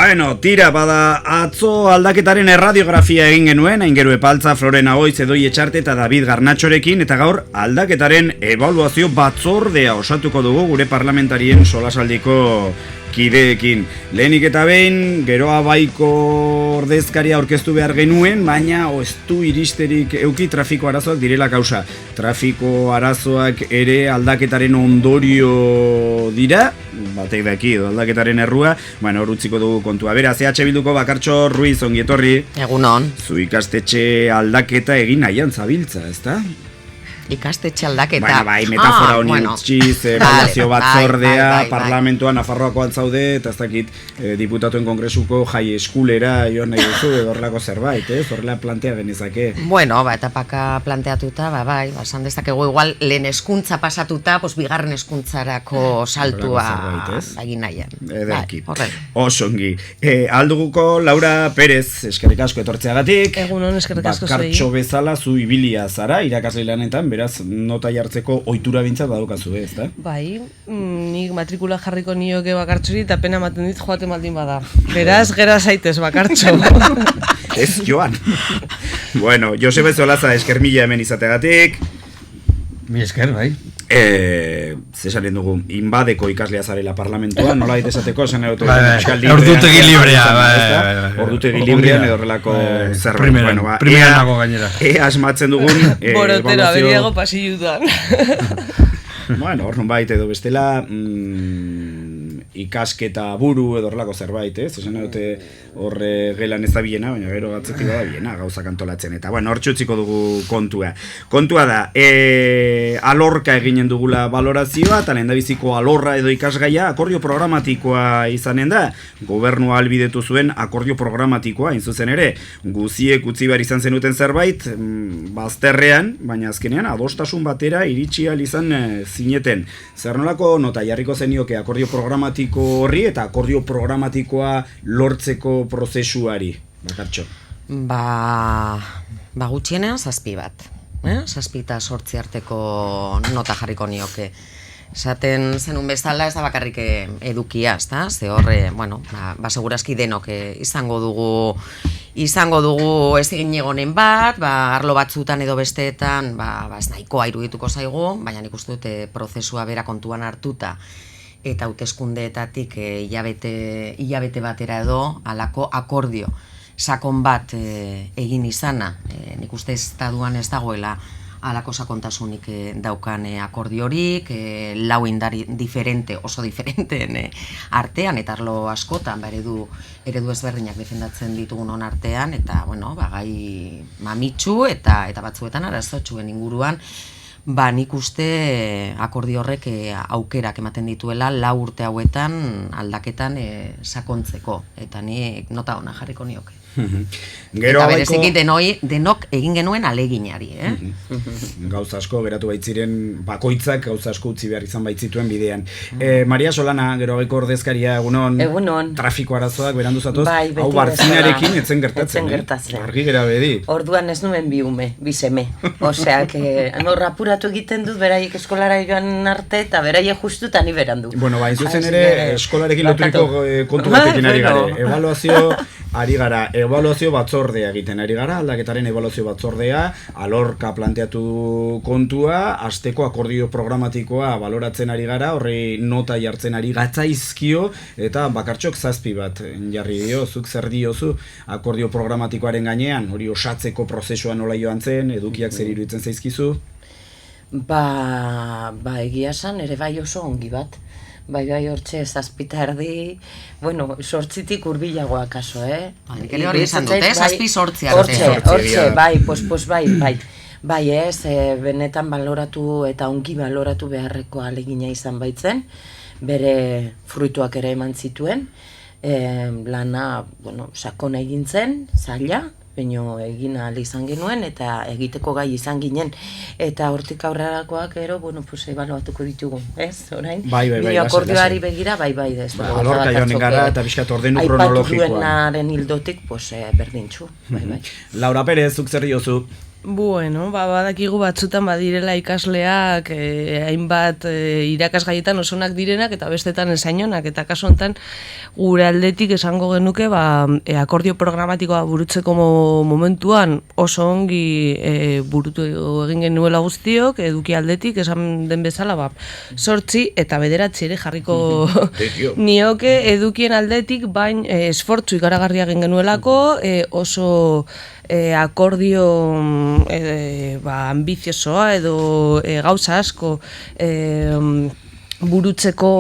Bueno, tira, bada, atzo aldaketaren erradiografia egin genuen, Aingeru Epaltza, Florena Oiz, Edoi Etxarte eta David Garnatxorekin, eta gaur aldaketaren ebaluazio batzordea osatuko dugu gure parlamentarien solasaldiko kideekin. Lehenik eta behin, Geroa Baiko ordezkaria aurkeztu behar genuen, baina ez du iristerik euki trafiko arazoak direla kausa. Trafiko arazoak ere aldaketaren ondorio dira, batek daki aldaketaren errua, bueno, hor utziko dugu kontua. Beraz, EH Bilduko Bakartxo Ruiz, ongi etorri. Egunon. Zu ikastetxe aldaketa egin nahian zabiltza, ezta? Ikastetxe aldaketa. Baina bai, metafora honi utziz, ebaluazio batzordea, parlamentuan Nafarroako altzaude, eta ez dakit diputatuen kongresuko jai eskulera joan nahi duzu, edo horrelako zerbait, horrela plantea genezake. Bueno, etapaka planteatuta, bai, esan dezakegu igual lehen hezkuntza pasatuta, bigarren hezkuntzarako saltua egin nahian. Ederki. Osongi. Alduguko Laura Pérez, eskerrik asko etortzeagatik. Egunon, eskerrik asko zuei. Bakartxo bezala zu ibilia zara, irakasle lanetan, beraz, nota jartzeko ohitura bintzat badukazu, ezta? Bai, nik matrikula jarriko nioke Bakartxori eta pena ematen dit joaten baldin bada. Beraz, gera zaitez, Bakartxo. Ez joan. Bueno, Joseba Zolaza esker mila hemen izateagatik. Mi esker, bai. Zesaren dugu, inbadeko ikaslea zarela parlamentuan, nola esateko, esan erotu ordutegi librea, ordutegi librean edo horrelako zerbait. Primeran nago gainera. Asmatzen dugun borotero, aberiago pasillutan. Bueno, hor nun baita edo bestela ikasketa buru edo horrelako zerbait, esan erote horre gelan ez da bilena, baina gero gatzetik da bilena gauzak antolatzen, eta bueno, hor txutziko dugu kontua. Kontua da, alorka eginen dugula balorazioa, eta lehendabiziko alorra edo ikasgaia akordio programatikoa izanen da, gobernua albidetu zuen akordio programatikoa, zuzen ere, guziek utzi behar izan zenuten zerbait, bazterrean, baina azkenean adostasun batera iritsi ahal izan zineten. Zer nolako nota jarriko zenioke akordio programatiko horri eta akordio programatikoa lortzeko prozesuari, Bakartxo? Gutxienean 7 bat. 7 eta 8 arteko nota jarriko nioke. Esaten zenun bezala ez da bakarrik edukia, ezta? Ze horre, segurazki denok izango dugu ez egin egonen bat, arlo batzutan edo besteetan, ez nahikoa irudituko zaigu, baina nik uste dute prozesua bera kontuan hartuta eta hauteskundeetatik hilabete batera edo halako akordio sakon bat egin izana. Nik uste estatuan ez dagoela halako sakontasunik daukan akordiorik, lau indar oso diferenteen artean, eta arlo askotan eredu ezberdinak defendatzen ditugunon artean, eta gai mamitsu eta batzuetan arazotxuen inguruan, nik uste akordio horrek aukerak ematen dituela 4 urte hauetan aldaketan sakontzeko, eta nik nota ona jarriko nioke. Eta bereziki denok egin genuen aleginari. Gauza asko geratu baitziren bakoitzak, gauza asko utzi behar izan baitzituen bidean. Maria Solana, Geroa Baiko ordezkaria, egunon. Trafiko arazoak berandu zatoz, hau Bartzinarekin etzen gertatzen. Argi gera bedi. Orduan ez nuen bi seme. Oseak, rapuratu egiten dut beraiek eskolara joan arte eta beraiek justu eta ni berandu. Bueno, zuzen ere eskolarekin loturiko kontu batekin ari gara. Ebaluazio batzordea egiten ari gara, aldaketaren ebaluazio batzordea, alorka planteatu kontua, asteko akordio programatikoa baloratzen ari gara, horri nota jartzen ari gatzaizkio, eta Bakartxok 7 bat jarri dio, zuk zer diozu akordio programatikoaren gainean, hori osatzeko prozesua nola joan zen, edukiak zer iruditzen zaizkizu? Egia esan, ere bai oso ongi bat. Bai, hortxe, 7 erdi, 8tik hurbilagoa kaso, Nik ere hori esan dute, 7-8 arte. Hortxe, bai. Bai ez, benetan baloratu eta ongi baloratu beharreko alegina izan baitzen, bere fruituak ere eman zituen, lana, sakona egin zen, zaila, baino egin ahal izan genuen eta egiteko gai izan ginen, eta hortik aurrerakoak ero, ebaluatuko ditugu, ez, orain? Bai. Akordioari begira, bai, ez. Alorka joanen gara eta pixkat ordenu kronologikoan. Aipatu duenaren hildotik, berdintxu, bai. Laura Pérez, zuk zer diozu? Bueno, badakigu batzutan badirela ikasleak hainbat irakasgaietan osonak direnak eta bestetan esainonak, eta kasu honetan gure aldetik esango genuke akordio programatikoa burutzeko momentuan oso ongi burutu egin genuela guztiok, eduki aldetik esan den bezala 8 eta 9 ere jarriko nioke edukien aldetik, bain esfortzu ikaragarria egin genuelako, oso akordio ambiziosoa edo gauza asko burutzeko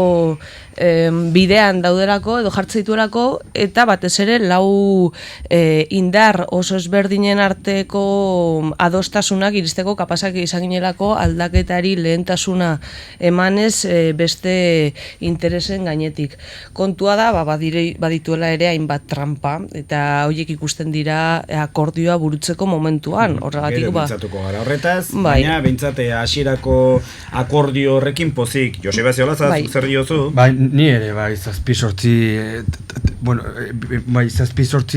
bidean daudelako edo jartze dituelako, eta batez ere 4 indar oso ezberdinen arteko adostasunak iristeko kapazak izan ginelako aldaketari lehentasuna emanez beste interesen gainetik. Kontua da, badituela ere hainbat trampa, eta horiek ikusten dira akordioa burutzeko momentuan. Horregatik, bintzatuko gara horretaz, baina bintzate hasierako akordio horrekin pozik. Joseba Ziola, zer diozu? Ni ere, zazpi sortzi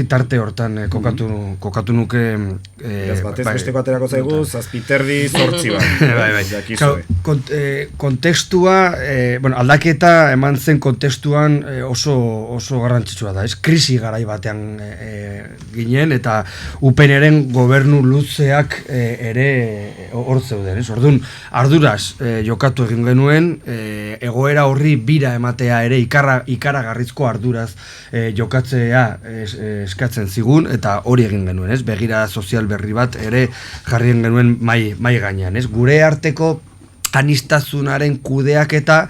tarte hortan kokatu nuke... Batez besteko aterako zaigu, zazpiterdi sortzi bat. Kontekstua, aldaketa eman zen kontestuan oso garrantzitsua da, krisi garai batean ginen, eta UPNren gobernu luzeak ere hor zeuden. Orduan, arduraz jokatu egin genuen, egoera horri bira ematea ere ikaragarrizko arduraz jokatzea eskatzen zigun, eta hori egin genuen, begira sozial berri bat ere jarri genuen mai gainean. Gure arteko aniztasunaren kudeak eta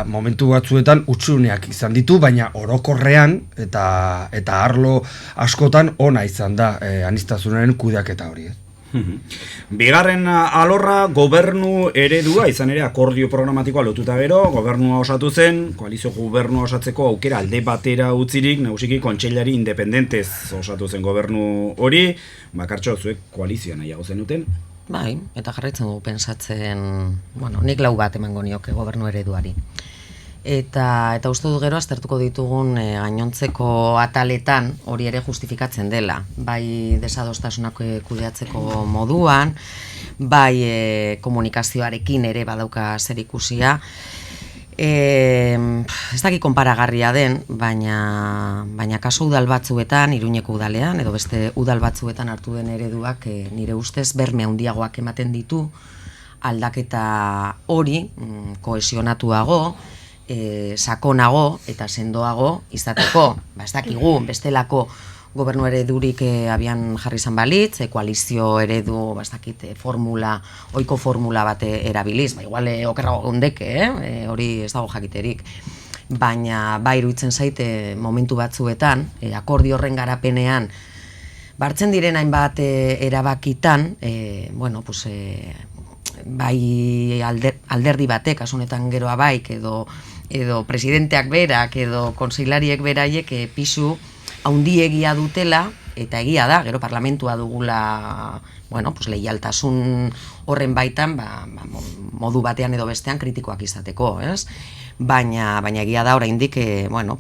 momentu batzuetan utsuneak izan ditu, baina orokorrean eta arlo askotan ona izan da aniztasunaren kudeak eta hori. Bigarren alorra gobernu eredua, izan ere akordio programatikoa lotuta gero, gobernua osatu zen, koalizio gobernua osatzeko aukera alde batera utzirik, nagusiki kontseilari independentez osatu zen gobernu hori, bakartxo zuek koalizioa nahiago zenuten? Bai, eta jarraitzen dugu pensatzen, nik 4 bat emango nioke gobernu ereduari. Eta uste du gero aztertuko ditugun gainontzeko ataletan hori ere justifikatzen dela. Bai desadostasunak kudeatzeko moduan, bai komunikazioarekin ere badauka zer ikusia. Ez daki konparagarria den, baina kasu udal batzuetan, Iruñeko udalean, edo beste udal batzuetan hartu den ereduak nire ustez berme handiagoak ematen ditu aldaketa hori kohesionatuago, sakonago eta sendoago izateko. Ez dakigu, bestelako gobernu eredurik abian jarri izan balitz, koalizio eredu, ohiko formula bat erabiliz, igual okerrago gondeke, hori ez dago jakiterik. Baina iruditzen zaite momentu batzuetan, akordio horren garapenean, bartzen diren hainbat erabakitan, bai alderdi batek, asunetan geroa baik, edo presidenteak berak, edo konseilariek beraiek pisu haundiegia dutela, eta egia da, gero parlamentua dugula, leialtasun horren baitan, modu batean edo bestean kritikoak izateko, ez? Baina egia da oraindik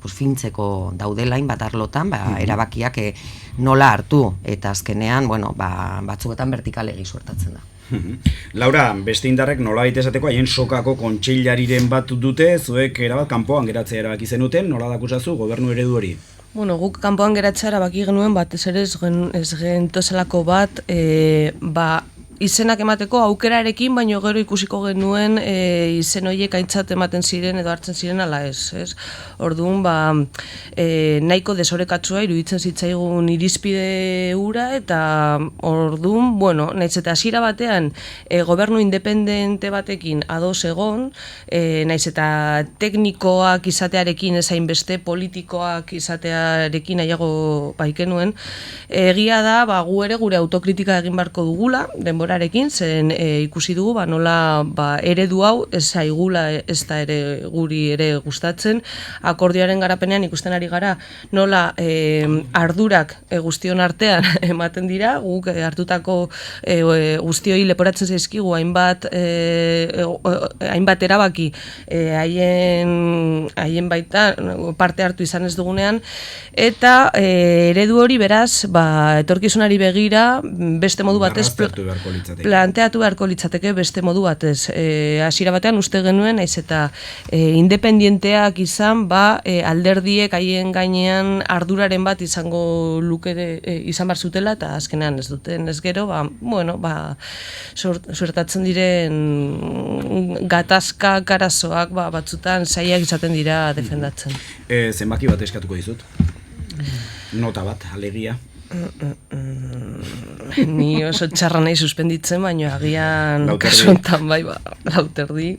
fintzeko daudela hainbat arlotan, erabakiak nola hartu, eta azkenean, batzuetan vertikalegi suertatzen da. Laura, beste indarrek nolabait esateko haien sokako kontseilariren bat dute, zuek erabat kanpoan geratzea erabaki zenuten, nola dakusazu gobernu eredu hori? Guk kanpoan geratzea erabaki genuen batez ere ez gentozelako bat, izenak emateko aukerarekin, baino gero ikusiko genuen izen horiek aintzat ematen ziren edo hartzen ziren ala ez. Orduan, nahiko desorekatsua iruditzen zitzaigun irizpide hura, eta orduan, nahiz eta hasiera batean gobernu independente batekin ados egon, nahiz eta teknikoak izatearekin ezain beste politikoak izatearekin nahiago baikenuen, egia da, gu ere gure autokritika egin beharko dugula, denbora denborarekin, zen ikusi dugu, nola eredu hau ez zaigula ez da ere guri ere gustatzen, akordioaren garapenean ikusten ari gara, nola ardurak guztion artean ematen dira, guk hartutako guztioi leporatzen zaizkigu hainbat erabaki haien baita parte hartu izan ez dugunean, eta eredu hori beraz, etorkizunari begira beste modu batez planteatu beharko litzateke beste modu batez. Hasiera batean uste genuen, naiz eta independienteak izan, alderdiek haien gainean arduraren bat izango izan bar zutela, eta azkenean ez duten ez gero, suertatzen diren gatazkak, arazoak batzutan zailak izaten dira defendatzen. Zenbaki bat eskatuko dizut? Nota bat, alegia? Ni oso txarra nahi suspenditzen, baina agian kasu honetan lauterdi.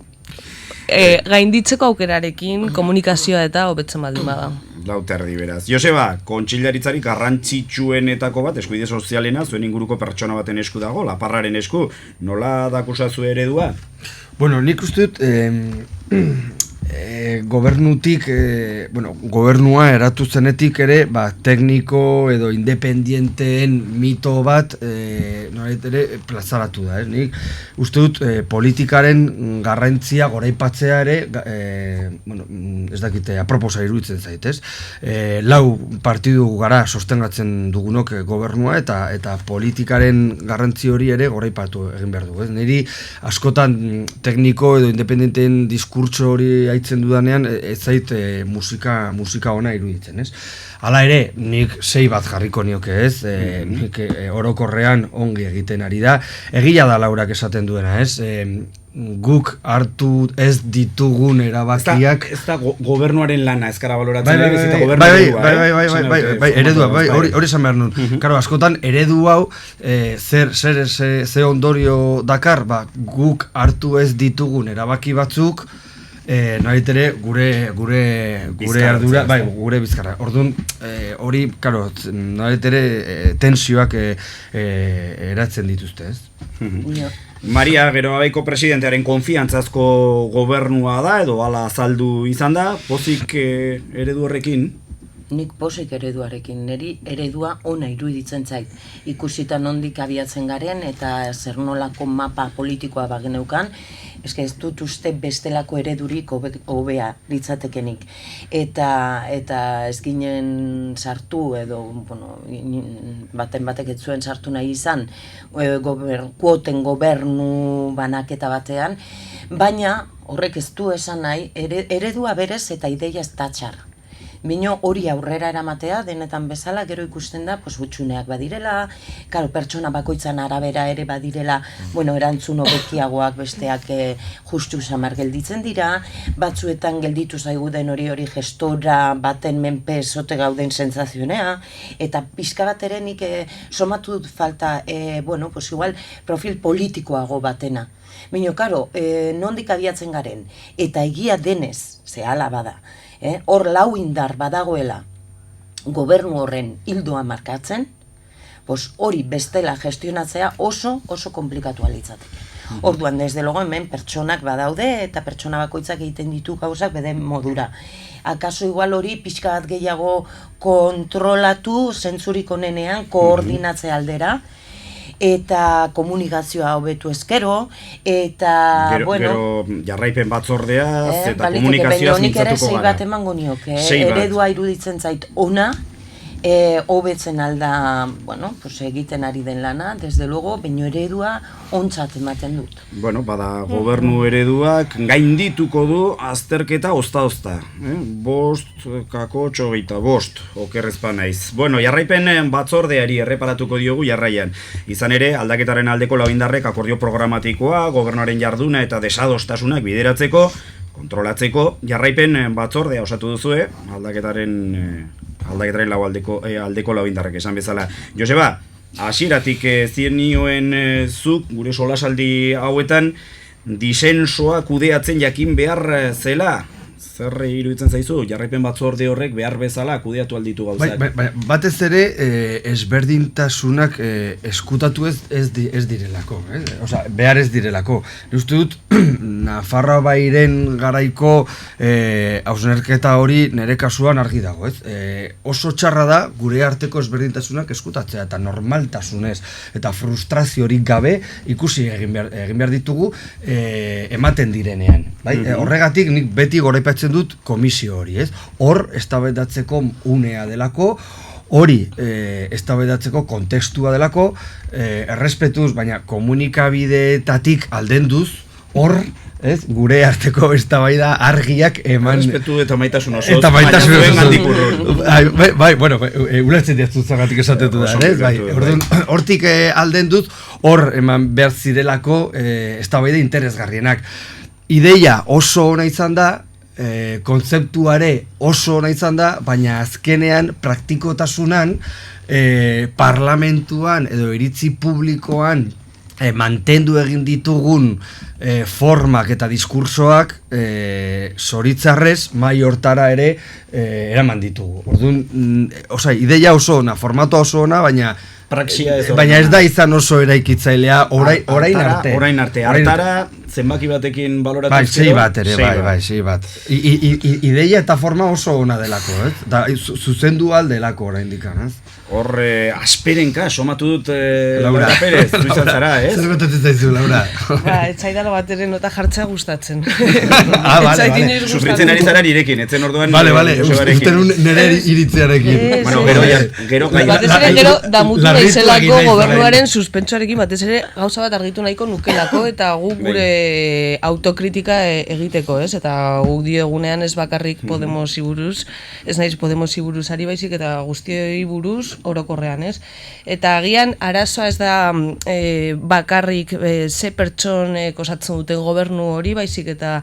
Gainditzeko aukerarekin komunikazioa eta hobetzen baldin bada. Lauterdi beraz. Joseba, kontxillaritzari garrantzitsuenetako bat, eskubide sozialena, zuen inguruko pertsona baten esku dago, laparraren esku, nola dakusazu eredua? Bueno, nik uste dut, gobernutik, gobernua eratu zenetik ere, tekniko edo independienteen mito bat ere plazaratu da. Nik uste dut politikaren garrantzia goraipatzea ere, ez dakite, aproposa iruditzen zaitez. Lau partidu gara sostengatzen dugunok gobernua eta politikaren garrantzi hori ere goraipatu egin behar dugu. Niri askotan tekniko edo independenteen diskurtso hori aitzen dudanean ez zait musika ona iruditzen, ez? Hala ere, nik 6 bat jarriko nioke, ez? Nik orokorrean ongi egiten ari da. Egia da Laurak esaten duena, ez? Guk hartu ez ditugun erabakiak... Ez da gobernuaren lana ezkara baloratzen ere, bezita gobernu eredua. Hori esan behar nun. Karo, askotan, eredu hau, ze ondorio dakar, guk hartu ez ditugun erabaki batzuk, nahitere gure ardura, gure bizkarra. Orduan, hori, karo, nahitere tensioak eratzen dituzte, ez? Maria, gero abaiko presidentearen konfiantzazko gobernua da, edo hala azaldu izan da, pozik eredu horrekin? Nik pozik ereduarekin, niri eredua ona iruditzen zait. Ikusita nondik abiatzen garen eta zer nolako mapa politikoa bageneukan, eske ez dut uste bestelako eredurik hobea litzatekenik. Eta ez ginen sartu edo, batek ez zuen sartu nahi izan, kuoten gobernu banaketa batean, baina horrek ez du esan nahi, eredua berez eta ideia ez tatxar. Bino hori aurrera eramatea, denetan bezala, gero ikusten da, hutsuneak badirela, pertsona bakoitzan arabera ere badirela, erantzun hobekiagoak besteak justu samar gelditzen dira, batzuetan gelditu zaigu den hori gestora baten menpe esote gauden sentsazionea, eta pixka bat ere nik somatu dut falta, igual profil politikoago batena. Bino, nondik abiatzen garen, eta egia denez, ze hala bada, hor lau indar badagoela gobernu horren hildoa markatzen, hori bestela gestionatzea oso komplikatua litzateke. Orduan, desde logo hemen pertsonak badaude eta pertsona bakoitzak egiten ditu gauzak beden modura. Akaso igual hori pixka bat gehiago kontrolatu, zentzurik onenean, koordinatze aldera, eta komunikazioa hobetu ezkero, eta, Gero jarraipen batzordea, eta komunikazioa zintzatuko gara. Nik ere 6 bat emango nioke, eredua iruditzen zait ona, hobetzen alda, egiten ari den lana, desde luego, baino eredua ontzat ematen dut. Bada, gobernu ereduak gaindituko du azterketa ozta-ozta. 5,25, okerrezpa naiz. Jarraipen batzordeari erreparatuko diogu jarraian. Izan ere, aldaketaren aldeko lauindarrek akordio programatikoa, gobernuaren jarduna eta desadostasunak bideratzeko, kontrolatzeko, jarraipen batzordea osatu duzue, aldaketaren lau aldeko lauindarrek esan bezala. Joseba, hasieratik zienioen zuk, gure solasaldi hauetan, disensoa kudeatzen jakin behar zela, Zer iruditzen zaizu, jarraipen batzorde horrek behar bezala kudeatu alditu gauzak? Batez ere, ezberdintasunak eskutatu ez direlako, Osa, behar ez direlako. Uste dut, Nafarroa Bairen garaiko hausnarketa hori nire kasuan argi dago, oso txarra da gure arteko ezberdintasunak eskutatzea eta normaltasunez eta frustraziorik gabe ikusi egin behar ditugu ematen direnean. Horregatik nik beti goraipatzen dut komisio hori, Hor, eztabaidatzeko unea delako, hori eztabaidatzeko kontekstua delako, errespetuz, baina komunikabideetatik aldenduz, hor, gure arteko eztabaida argiak eman... Errespetu eta maitasun osoz. Eta maitasun osoz. Bueno, ulertzen diatzut zagatik esatetu da, hortik aldenduz, hor eman behar zirelako eztabaida interesgarrienak. Ideia oso ona izan da, kontzeptuare oso ona izan da, baina azkenean praktikotasunan parlamentuan edo iritzi publikoan mantendu egin ditugun formak eta diskursoak zoritzarrez mai hortara ere eraman ditugu. Orduan, ideia oso ona, formatua oso ona, baina ez da izan oso eraikitzailea orain arte. Orain arte, hartara zenbaki batekin baloratu bai, sei bat ere, sei bat. Ideia eta forma oso ona delako, zuzendu aldelako orain dikan, Hor, asperenka, somatu dut Laura Pérez, zu izan zara, Zer gotatzen zaizu, Laura? Etzaidala bat ere nota jartzea gustatzen. Sufritzen ari zara nirekin, etzen orduan... Uste nun nire iritzearekin. Gero batez ere gero damutu naizelako gobernuaren suspentsoarekin, batez ere gauza bat argitu nahiko nukelako eta guk gure autokritika egiteko, eta guk diogunean ez bakarrik Podemosi buruz, ez naiz Podemosi buruz ari baizik eta guztioi buruz orokorrean, Eta agian arazoa ez da bakarrik ze pertsonek osatzen duten gobernu hori, baizik eta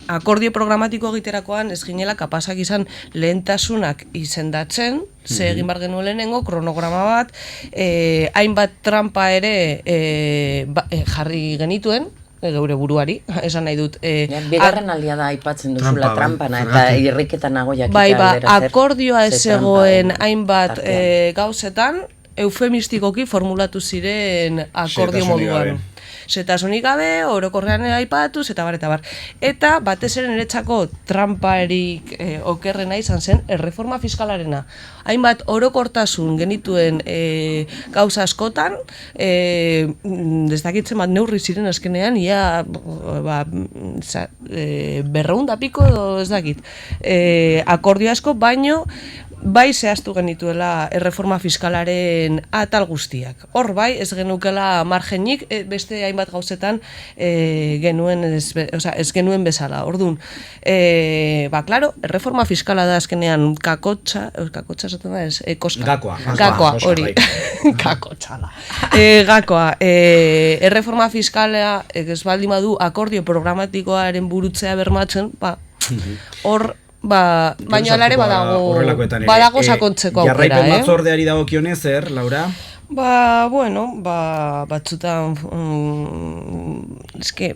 akordio programatiko egiterakoan ez ginela kapasak izan lehentasunak izendatzen, ze egin bar genuen lehenengo, kronograma bat, hainbat trampa ere jarri genituen, geure buruari, esan nahi dut. Bigarren aldia da aipatzen duzula trampana, eta irriketan nagoiak. Akordioa ez zegoen hainbat gauzetan, eufemistikoki formulatu ziren akordio moduan. Setasunik gabe, orokorrean aipatuz, eta bar. Eta batez ere niretzako tramparik okerrena izan zen erreforma fiskalarena. Hainbat orokortasun genituen gauza askotan, desdakitzen bat neurri ziren azkenean, ia 200 piko edo ez dakit. Akordio asko, baino bai zehaztu genituela erreforma fiskalaren atal guztiak. Hor bai, ez genukela margenik, beste hainbat gauzetan ez genuen bezala. Orduan, klaro, erreforma fiskala da azkenean kakotxa esaten da ez, koska. Gakoa, hori. Kakotxala. Gakoa, erreforma fiskala ez baldin badu akordio programatikoaren burutzea bermatzen, hor baina alare badago sakontzeko aukera, Jarraipen batzordeari dagokionez, Laura? Batzutan eske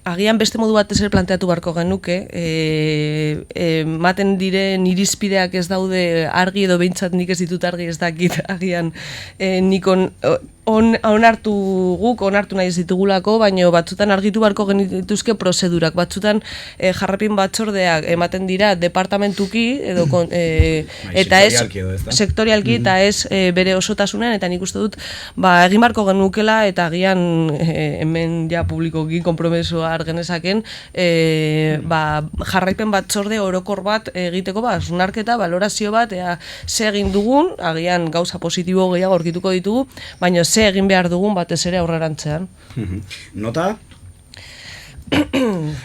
agian beste modu batez ere planteatu barko genuke, ematen diren irizpideak ez daude argi edo behintzat nik ez ditut argi ez dakit agian nik onartu nahi ez ditugulako, baina batzutan argitu barko genituzke prozedurak, batzutan jarrapin batzordeak ematen dira departamentuki edo eta ez sektorialki eta ez bere osotasunen, eta nik uste dut egin barko genukela eta agian hemen ja publikoki konpromesoa argenezaken jarraipen batzorde orokor bat egiteko hausnarketa, valorazio bat, ze egin dugun, agian gauza positibo gehiago aurkituko ditugu, baina ze egin behar dugun batez ere aurrerantzean. Nota?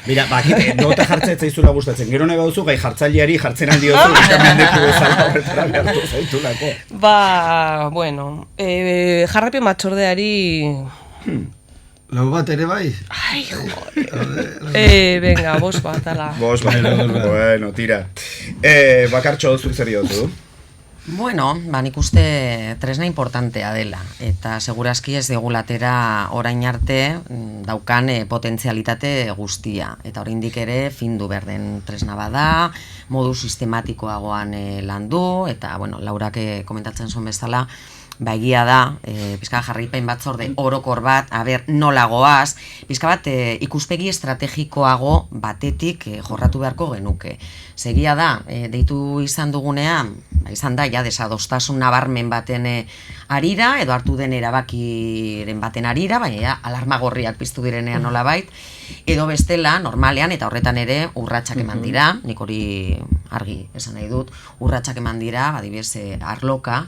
Mira, nota jartzea zaizula gustatzen. Gero nahi bauzu, gai jartzaileari jartzen aldiozu, ikamendeku bezala horretara behartu zaitulako. Jarraipen batzordeari... Lau bat ere bai? Ai, joder. Venga, 5 bat, ala. 5 bat, bueno, tira. Bakartxo, zuk zer diotu? Bueno, nik uste tresna importantea dela, eta segurazki ez degulatera orain arte daukan potentzialitate guztia, eta oraindik ere findu berden tresna bada, modu sistematikoagoan landu, eta bueno, Laurak komentatzen zuen bezala, egia da, pizka jarraipen batzorde orokor bat, nola goaz, pizka bat ikuspegi estrategikoago batetik jorratu beharko genuke. Segia da, deitu izan dugunean, izan da, desadostasun nabarmen baten arira, edo hartu den erabakiren baten arira, baina alarma gorriak piztu direnean nolabait, edo bestela, normalean, eta horretan ere, urratsak eman dira, nik hori argi esan nahi dut, urratsak eman dira, adibidez, arloka,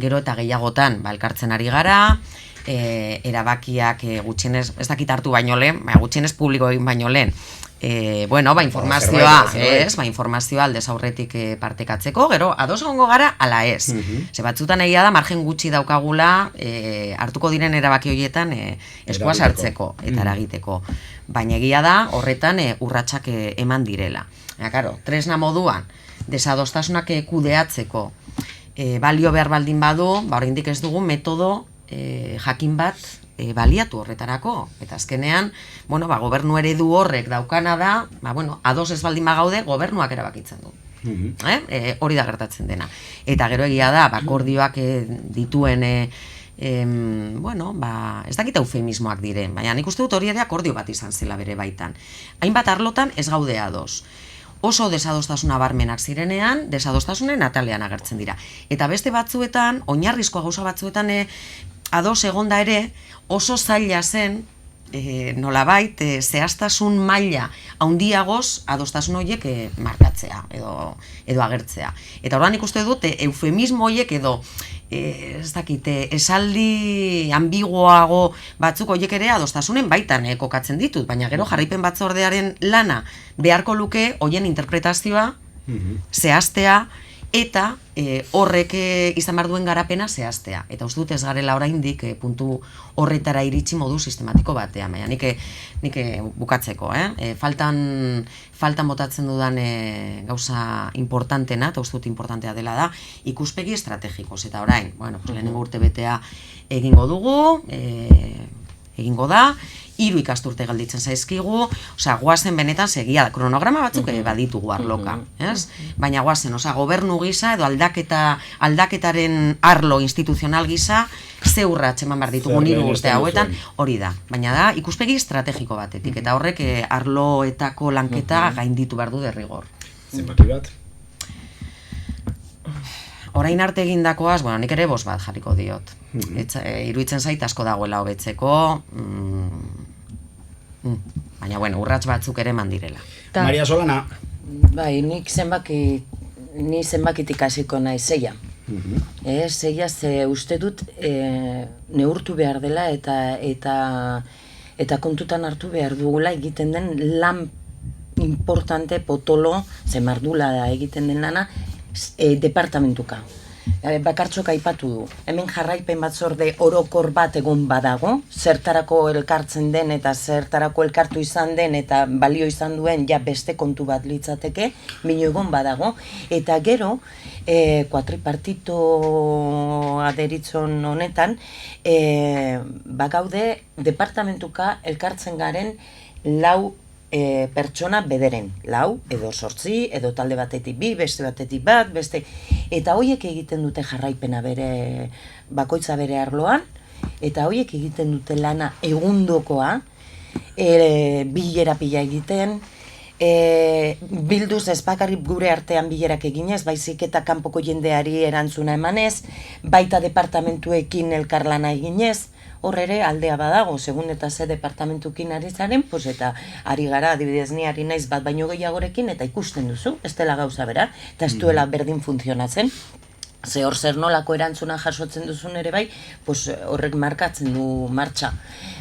gero eta gehiagotan elkartzen ari gara, erabakiak gutxienez, ez dakit hartu baino lehen, gutxienez publiko egin baino lehen, informazioa aldez aurretik partekatzeko, gero ados egongo gara ala ez. Ze batzutan egia da margen gutxi daukagula hartuko diren erabaki horietan eskua sartzeko eta eragiteko. Baina egia da horretan urratsak eman direla. Claro, tresna moduan desadostasunak kudeatzeko balio behar baldin badu, oraindik ez dugu metodo jakin bat baliatu horretarako, eta azkenean, gobernu eredu horrek daukana da, ados ez baldin bagaude, gobernuak erabakitzen du. Hori da gertatzen dena. Eta gero egia da, akordioak dituen, ez dakit eufemismoak diren, baina nik uste dut hori ere akordio bat izan zela bere baitan. Hainbat arlotan ez gaude ados. Oso desadostasuna barmenak zirenean, desadostasunen atalean agertzen dira. Eta beste batzuetan, oinarrizko gauza batzuetan ados egonda ere, oso zaila zen, nolabait, zehaztasun maila handiagoz adostasun horiek markatzea edo agertzea. Eta orduan ikuste dut, eufemismo horiek edo ez dakite, esaldi ambiguago batzuk horiek ere adostasunen baitan kokatzen ditut, baina gero jarraipen batzordearen lana beharko luke horien interpretazioa zehaztea eta horrek izan behar duen garapena zehaztea. Eta uste dut ez garela oraindik puntu horretara iritsi modu sistematiko batean, baina nik bukatzeko, faltan botatzen dudan gauza importantena, eta uste dut importantea dela da, ikuspegi estrategikoz, eta orain, lehenengo urte betea egingo dugu, egingo da, 3 ikasturte galditzen zaizkigu, goazen benetan segia da, kronograma batzuk baditugu arloka, baina goazen, gobernu gisa edo aldaketaren arlo instituzional gisa, ze urrats eman behar ditugu 3 urte hauetan, hori da, baina da ikuspegi estrategiko batetik, eta horrek arloetako lanketa gainditu behar du derrigor. Zenbaki bat? Orain arte egindakoaz, nik ere 5 bat jarriko diot. Iruditzen zait asko dagoela hobetzeko, baina urrats batzuk ere eman direla. Maria Solana? Bai, nik zenbakitik hasiko naiz zeia. Zeia ze uste dut neurtu behar dela eta kontutan hartu behar dugula egiten den lan importante potolo, ze mardula da egiten den lana, departamentuka. Bakartxok aipatu du. Hemen jarraipen batzorde orokor bat egon badago, zertarako elkartzen den eta zertarako elkartu izan den eta balio izan duen beste kontu bat litzateke, bino egon badago. Eta gero, kuatripartitoa deritzon honetan, bagaude departamentuka elkartzen garen 4 pertsona bederen, 4 edo 8 edo talde batetik 2, beste batetik bat, beste, eta horiek egiten dute jarraipena bere bakoitza bere arloan, eta horiek egiten dute lana egundokoa, bilera pila egiten, bilduz ez bakarrik gure artean bilerak eginez, baizik eta kanpoko jendeari erantzuna emanez, baita departamentuekin elkarlana eginez, hor ere aldea badago, segun eta ze departamentukin ari zaren, eta ari gara, adibidez ni ari naiz bat baino gehiagorekin, eta ikusten duzu, ez dela gauza bera, eta ez duela berdin funtzionatzen, ze hor zer nolako erantzuna jasotzen duzun ere bai, horrek markatzen du martxa.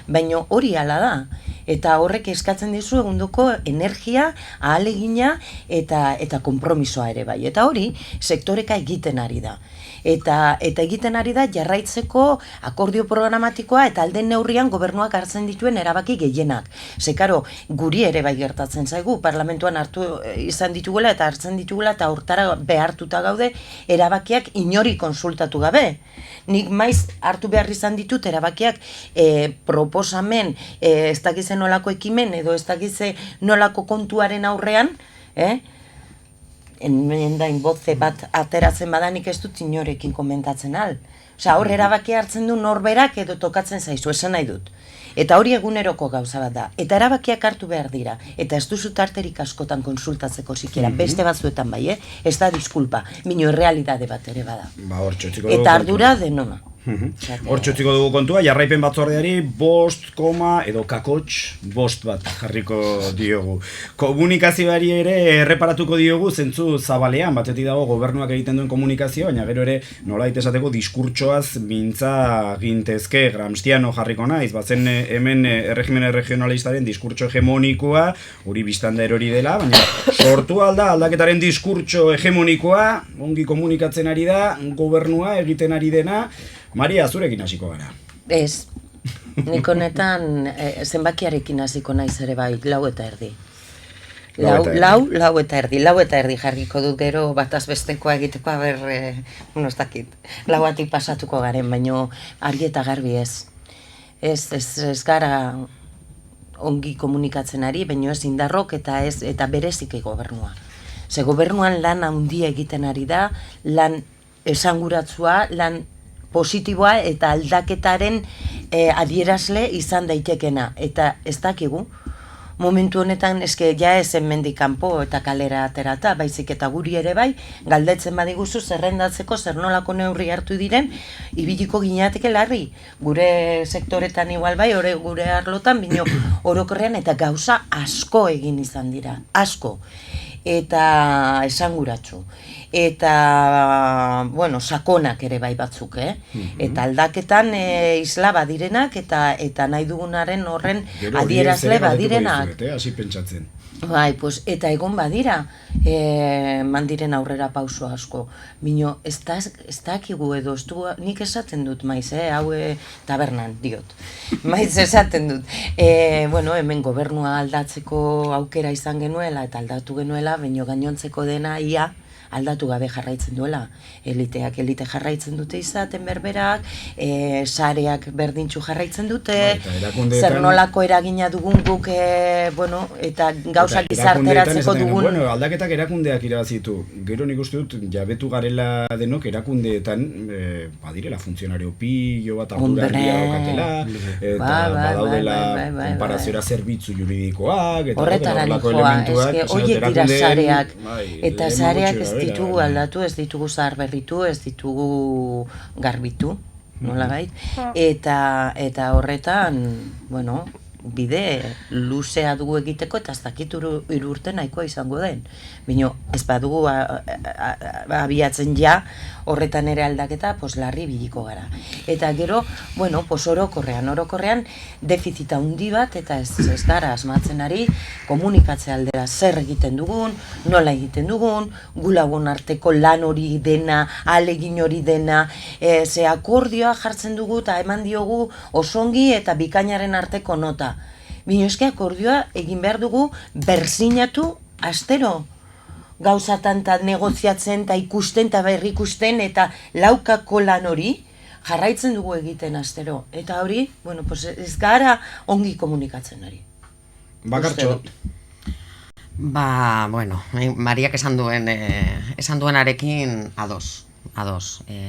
Baina hori ala da, Eta horrek eskatzen dizu egunduko energia, ahalegina eta konpromisoa ere bai. Eta hori sektoreka egiten ari da. Eta egiten ari da jarraitzeko akordio programatikoa eta alden neurrian gobernuak hartzen dituen erabaki gehienak. Karo, guri ere bai gertatzen zaigu, parlamentuan hartu izan ditugula eta hartzen ditugula eta hortara behartuta gaude erabakiak inori konsultatu gabe. Nik maiz hartu behar izan ditut erabakiak proposamen, ez dakize nolako ekimen edo ez dakize nolako kontuaren aurrean, enmendain boze bat ateratzen badanik ez dut inorekin komentatzen al. Hor erabaki hartzen du norberak edo tokatzen zaizu, esan nahi dut. Eta hori eguneroko gauza bat da. Eta erabakiak hartu behar dira. Eta ez duzu tarterik askotan konsultatzeko sikiera. Beste batzuetan bai, ez da diskulpa. Mino errealidade bat ere bada. Eta ardura denona. Hortxutziko dugu kontua, jarraipen batzordeari 5, edo kakotx 5 bat jarriko diogu. Komunikazioari ere erreparatuko diogu zentzu zabalean, batetik dago gobernuak egiten duen komunikazio, baina gero ere nolait esateko diskurtsoaz mintza gintezke Gramsciano jarriko naiz, bazen hemen erregimen regionalistaren diskurtso hegemonikoa, hori biztanda erori dela, baina sortu alda aldaketaren diskurtso hegemonikoa, ongi komunikatzen ari da, gobernua egiten ari dena. Maria, zurekin hasiko gara. Ez, nik honetan zenbakiarekin hasiko naiz ere bai, 4:30. 4:30 jarriko dut gero bataz bestekoa egiteko, ez dakit, 4:00 pasatuko garen, baino argi eta garbi ez. Ez gara ongi komunikatzen ari, baino ez indarrok eta bereziki gobernua. Ze gobernuan lan handia egiten ari da, lan esanguratsua, lan positiboa eta aldaketaren adierazle izan daitekena. Eta ez dakigu, momentu honetan eske ja ez hemendik kanpo eta kalera aterata, baizik eta guri ere bai, galdetzen badiguzu zerrendatzeko zer nolako neurri hartu diren, ibiliko ginateke larri. Gure sektoretan igual bai, gure arlotan, bino orokorrean eta gauza asko egin izan dira, asko. Eta esanguratsu. Eta, sakonak ere bai batzuk, Eta aldaketan isla badirenak eta nahi dugunaren horren adierazle badirenak. Hasi pentsatzen. Bai, eta egon badira, mandiren aurrera pauso asko. Bino, ez dakigu edo, nik esaten dut maiz, hau tabernan, diot. Maiz esaten dut. Hemen gobernua aldatzeko aukera izan genuela eta aldatu genuela, baino gainontzeko dena ia aldatu gabe jarraitzen duela. Eliteak elite jarraitzen dute izaten berberak, sareak berdintxu jarraitzen dute, zer nolako eragina dugun guk, eta gauzak gizarteratzeko dugun. Aldaketak erakundeak irabazitu. Gero nik uste dut, jabetu garela denok erakundeetan, badirela funtzionario pilo bat ardura daukatela, eta badaudela konparaziora zerbitzu juridikoak, eta horrelako elementuak. Horiek dira sareak, eta sareak ez ditugu aldatu, ez ditugu zaharberritu, ez ditugu garbitu, nolabait, eta horretan, bide luzea dugu egiteko eta ez dakit 3 urte nahikoa izango den. Bino, ez badugu abiatzen ja, horretan ere aldaketa, larri biliko gara. Eta gero, orokorrean defizita handi bat eta ez gara asmatzen ari, komunikatze aldera zer egiten dugun, nola egiten dugun, gulagun arteko lan hori dena, ahalegin hori dena, ze akordioa jartzen dugu eta eman diogu osongi eta bikainaren arteko nota. Bino eske akordioa egin behar dugu berzinatu astero. Gauzatan eta negoziatzen eta ikusten eta berrikusten eta laukako lan hori jarraitzen dugu egiten astero. Eta hori, ez gara ongi komunikatzen ari. Bakartxo. Mariak esan duenarekin ados.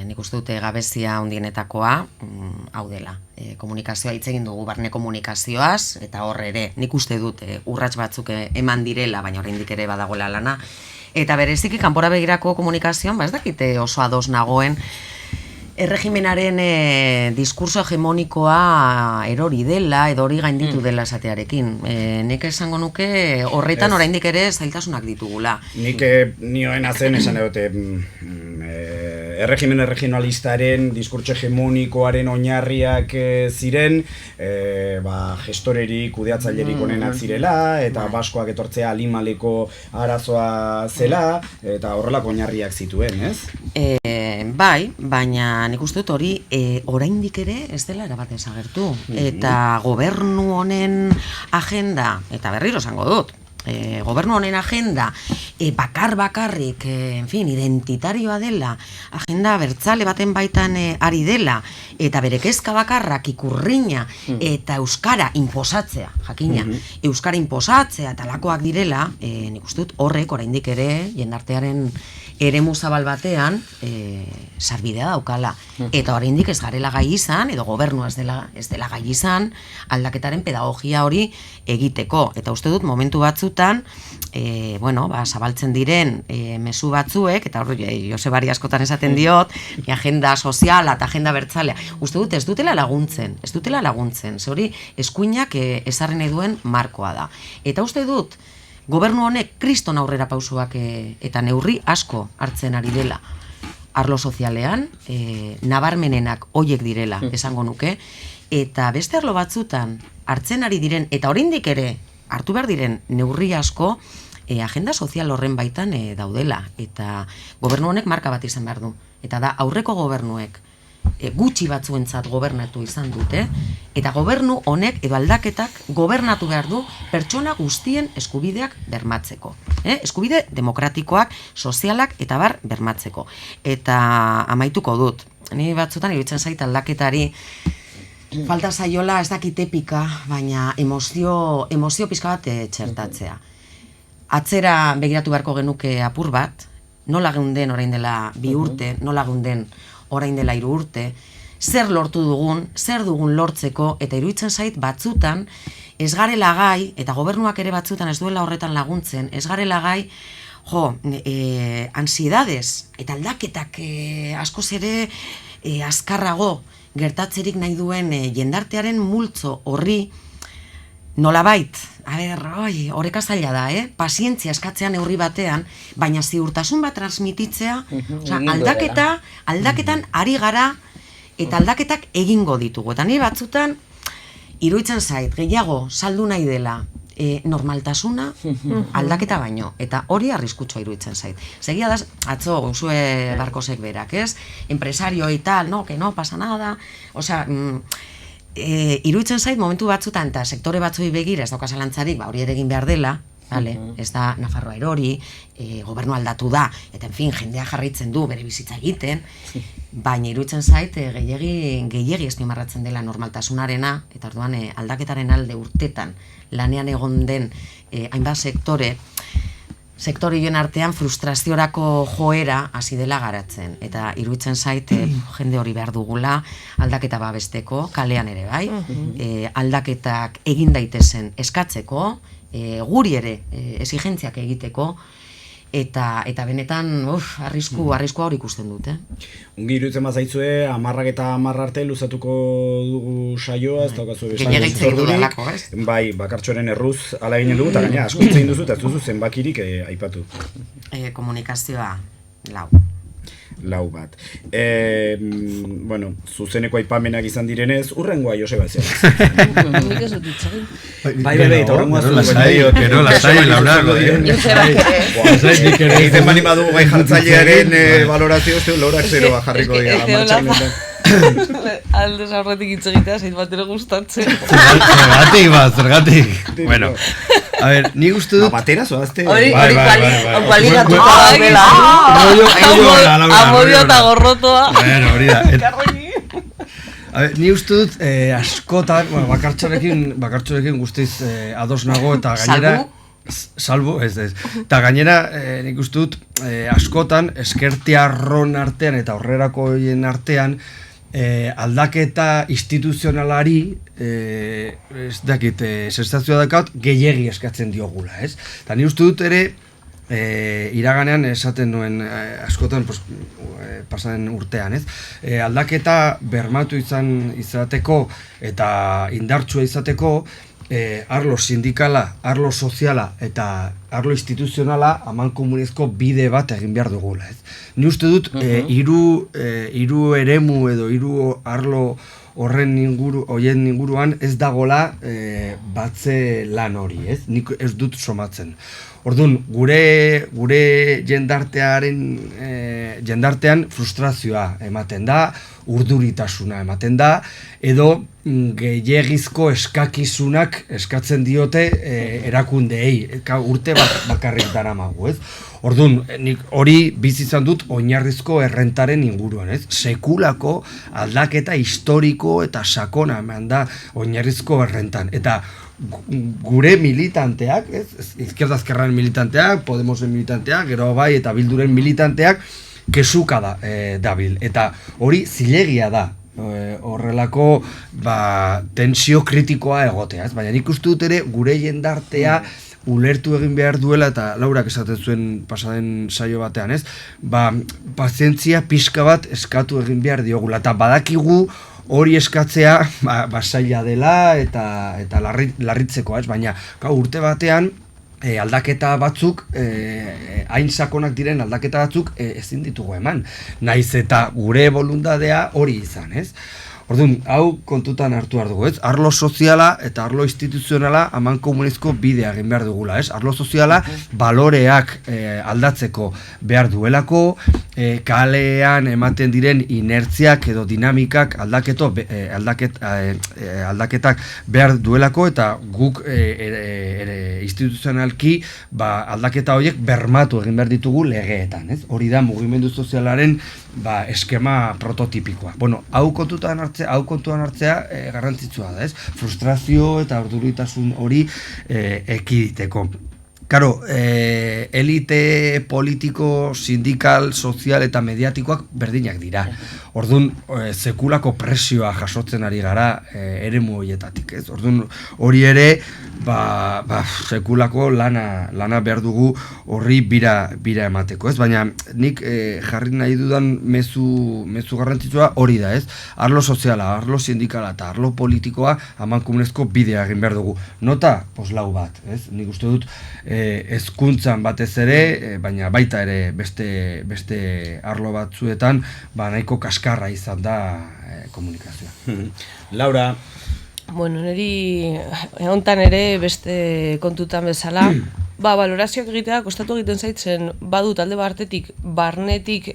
Nik uste dute gabezia handienetakoa hau dela. Komunikazioa hitz egin dugu barne komunikazioaz, eta hor ere nik uste dut urrats batzuk eman direla, baina oraindik ere badagoela lana. Eta bereziki kanpora begirako komunikazioan, ez dakite oso ados nagoen, erregimenaren diskurso hegemonikoa erori dela, edo hori gainditu dela esatearekin. Nik esango nuke horretan oraindik ere zailtasunak ditugula. Nik nioen azen esan dute erregimen regionalistaren diskurtso hegemonikoaren oinarriak ziren, gestoreri, kudeatzailerik onenak zirela, eta baskoak etortzea alimaleko arazoa zela, eta horrelako oinarriak zituen, ez? Bai, baina nik uste dut hori oraindik ere ez dela erabat desagertu. Eta gobernu honen agenda, eta berriro esango dut, gobernu honen agenda bakarrik, identitarioa dela, agenda bertzale baten baitan ari dela, eta bere kezka bakarrak ikurriña eta euskara inposatzea, jakina, euskara inposatzea eta lakoak direla, nik uste dut horrek oraindik ere jendartearen eremu zabal batean sarbidea daukala. Eta oraindik ez garela gai izan, edo gobernua ez dela gai izan, aldaketaren pedagogia hori egiteko. Eta uste dut momentu batzutan, zabaltzen diren mezu batzuek, eta hori Josebari askotan esaten diot, agenda soziala eta agenda bertzalea, uste dut ez dutela laguntzen, ze hori eskuinak ezarren eduen markoa da. Eta uste dut, gobernu honek kriston aurrera pausuak eta neurri asko hartzen ari dela. Arlo sozialean, nabarmenenak hoiek direla, esango nuke, eta beste arlo batzutan hartzen ari diren, eta oraindik ere hartu behar diren neurri asko, agenda sozial horren baitan daudela. Eta gobernu honek marka bat izan behar du. Eta da, aurreko gobernuek gutxi batzuentzat gobernatu izan dute, eta gobernu honek edo aldaketak gobernatu behar du pertsona guztien eskubideak bermatzeko. Eskubide demokratikoak, sozialak eta bar bermatzeko. Eta amaituko dut. Ni batzutan iruditzen zait aldaketari falta zaiola ez dakit epika, baina emozio pizka bat txertatzea. Atzera begiratu beharko genuke apur bat, nola geunden orain dela 2 urte, nola geunden orain dela 3 urte, zer lortu dugun, zer dugun lortzeko, eta iruditzen zait batzutan ez garela gai, eta gobernuak ere batzutan ez duela horretan laguntzen, ez garela gai, ansiedades eta aldaketak askoz ere azkarrago gertatzerik nahi duen jendartearen multzo horri nolabait, horreka zaila da, pazientzia eskatzea neurri batean, baina ziurtasun bat transmititzea, aldaketan ari gara eta aldaketak egingo ditugu. Eta nire batzutan, iruditzen zait, gehiago saldu nahi dela normaltasuna aldaketa baino, eta hori arriskutsua iruditzen zait. Segia da, atzo, Uxue Barkosek berak, ez? Empresario y tal, no, que no pasa nada, iruditzen zait momentu batzutan eta sektore batzuei begira ez dauka zalantzarik, hori ere egin behar dela, ez da Nafarroa erori, gobernu aldatu da, eta jendea jarraitzen du bere bizitza egiten, baina iruditzen zait gehiegi azpimarratzen dela normaltasunarena, eta orduan aldaketaren alde urtetan lanean egon den hainbat sektorioen artean frustraziorako joera hasi dela garatzen. Eta iruditzen zait jende hori behar dugula aldaketa babesteko, kalean ere bai, aldaketak egin daitezen eskatzeko, guri ere exigentziak egiteko, eta benetan arriskua hori ikusten dut. Ongi iruditzen bazaitzue, 10 eta 10 arte luzatuko dugu saioa, ez daukazu gehiagitzei durelako, ez? Bai, bakartxoren erruz ala eginen dugu, eta gaina asko hitz egin duzu, eta ez duzu zenbakirik aipatu. Komunikazioa, 4 bat. Zuzeneko aipamenak izan direnez, urrengoa Joseba ez. Nik ez dut itzegin. Bai, eta urrengoa zu. Gero, lasai, Laura. Egiten bani badu gai jartzailearen valorazio, Laurak 0 jarriko dira. Aldez aurretik hitz egitea, zait batera gustatzen. Zergatik. Bueno, a ver, nik uste dut... Batera zoazte? Hori kualigatatuta dela. Amodio eta gorrotoa. Bueno, hori da. A ver, ni uste dut askotan, bakartxorekin guztiz ados nago, eta gainera... Salbu, ez. Eta gainera, nik uste dut askotan, eskertiarron artean eta horrerakoien artean, aldaketa instituzionalari, ez dakit, sensazioa dakat, gehiegi eskatzen diogula, ez? Eta ni uste dut ere, iraganean esaten nuen askotan pasaden urtean, ez? Aldaketa bermatu izateko eta indartsua izateko, arlo sindikala, arlo soziala eta arlo instituzionala amankomunezko bide bat egin behar dugula, ez? Ni uste dut, hiru eremu edo hiru arlo horren hoien inguruan ez dagola batze lan hori, ez? Nik ez dut somatzen. Orduan, gure jendartean frustrazioa ematen da, urduritasuna ematen da, edo gehiagizko eskakizunak eskatzen diote erakundeei, urte bakarrik daramagu, ez? Orduan, nik hori bizi izan dut oinarrizko errentaren inguruan, ez? Sekulako aldaketa historiko eta sakona eman da oinarrizko errentan. Eta gure militanteak, izquierda-ezkerraren militanteak, Podemosen militanteak, gero bai eta Bilduren militanteak, kesuka dabil. Eta hori zilegia da, horrelako tensio kritikoa egotea, ez? Baina nik uste dut ere gure jendartea ulertu egin behar duela, eta Laurak esaten zuen pasaden saio batean, ez? Pazientzia pixka bat eskatu egin behar diogula, eta badakigu hori eskatzea zaila dela eta larritzekoa, ez? Baina urte batean aldaketa batzuk, hain sakonak diren aldaketa batzuk ezin ditugu eman. Naiz eta gure bolundadea hori izan, ez? Orduan, hau kontutan hartu behar dugu, ez? Arlo soziala eta arlo instituzionala amankomunezko bidea egin behar dugula, ez? Arlo soziala baloreak aldatzeko behar duelako, kalean ematen diren inertziak edo dinamikak aldaketak behar duelako, eta guk instituzionalki aldaketa horiek bermatu egin behar ditugu legeetan, ez? Hori da mugimendu sozialaren eskema prototipikoa. Bueno, hau kontuan hartzea garrantzitsua da, ez? Frustrazio eta urduritasun hori ekiditeko. Karo, elite politiko, sindikal, sozial eta mediatikoak berdinak dira. Orduan, sekulako presioa jasotzen ari gara eremu horietatik, ez? Orduan, hori ere, sekulako lana behar dugu horri bira emateko, ez? Baina nik jarri nahi dudan mezu garrantzitsua hori da, ez? Arlo soziala, arlo sindikala eta arlo politikoa amankomunezko bidea egin behar dugu. Nota, poslau bat, ez? Nik uste dut hezkuntzan batez ere, baina baita ere beste arlo batzuetan, nahiko kaskarra izan da komunikazioa. Laura? Bueno, niri hontan ere beste kontutan bezala, balorazioak egitea kostatu egiten zaitzen badut alde barnetik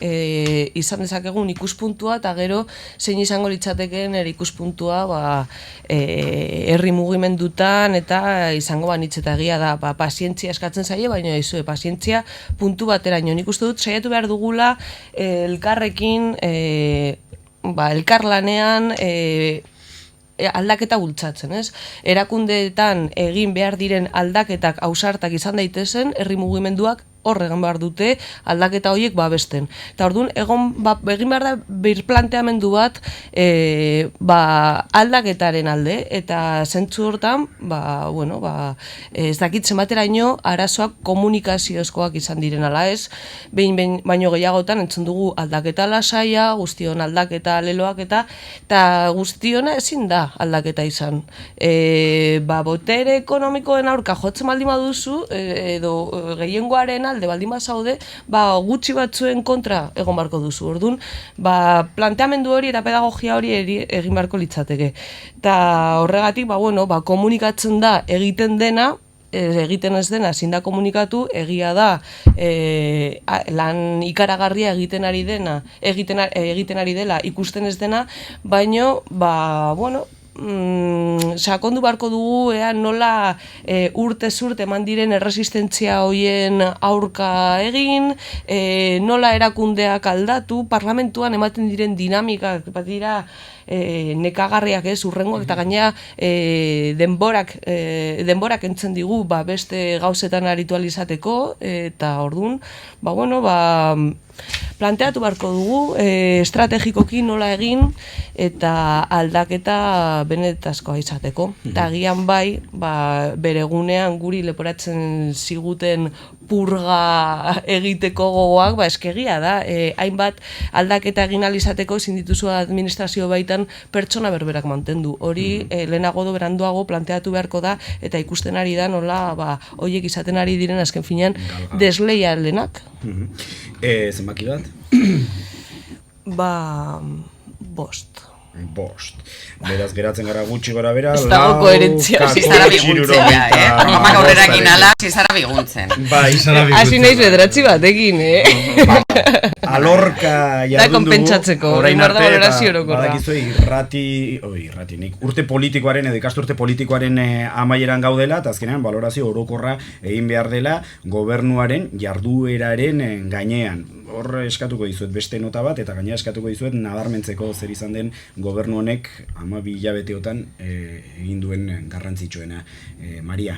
izan dezakegun ikuspuntua, eta gero zein izango litzatekeen ikuspuntua herri mugimendutan eta izango banitz, eta egia da pazientzia eskatzen zaie, baina pazientzia puntu bateraino. Nik uste dut saiatu behar dugula elkarrekin, elkarlanean aldaketa bultzatzen, ez? Erakundeetan egin behar diren aldaketak ausartak izan daitezen, herri mugimenduak horregan behar dute aldaketa horiek babesten. Eta orduan, egin behar da birplanteamendu bat aldaketaren alde, eta zentzu hortan, ez dakitzen bateraino arazoak komunikazioezkoak izan diren ala ez, behin baino gehiagotan entzun dugu aldaketa lasaia, guztion aldaketa leloak eta guztiona ezin da aldaketa izan. Botere ekonomikoen aurka jotzen baldin baduzu, edo gehiengoaren alde baldin bazaude, gutxi batzuen kontra egon barko duzu. Orduan, planteamendu hori eta pedagogia hori egin barko litzateke. Eta horregatik, komunikatzen da egiten dena, egiten ez dena ezin da komunikatu, egia da lan ikaragarria egiten ari dela ikusten ez dena, baino, sakondu barko dugu nola urtez urte eman diren erresistentzia hoien aurka egin, nola erakundeak aldatu, parlamentuan ematen diren dinamikak bat dira nekagarriak, urrengo, eta gainera denborak entzen digu beste gauzetan aritu alizateko, eta orduan, planteatu barko dugu, estrategikoki nola egin eta aldaketa benetazkoa izateko. Eta agian bere egunean guri leporatzen ziguten purga egiteko gogoak, eskegia da, hainbat aldaketa egin alizateko ezin dituzu administrazio baitan pertsona berberak mantendu. Hori lehenago do beranduago planteatu beharko da, eta ikusten ari da nola, horiek izaten ari diren azken finean desleialenak. Zenbaki bat? Bost. Beraz, geratzen gara gutxi gora bera, ez dago koherentzia. Zizara biguntzen, Normak aurrerakin ala, zizara biguntzen. Hasi naiz bederatzi batekin, Alorka jardun dugu, orain arte, eta badakizu irrati, nik urte politikoaren edo ikasturte politikoaren amaieran gaudela, eta azkenean balorazio orokorra egin behar dela gobernuaren jardueraren gainean. Hor eskatuko dizuet beste nota bat, eta gainera eskatuko dizuet nabarmentzeko zer izan den gobernu honek 12 hilabeteotan egin duen garrantzitsuena. Maria?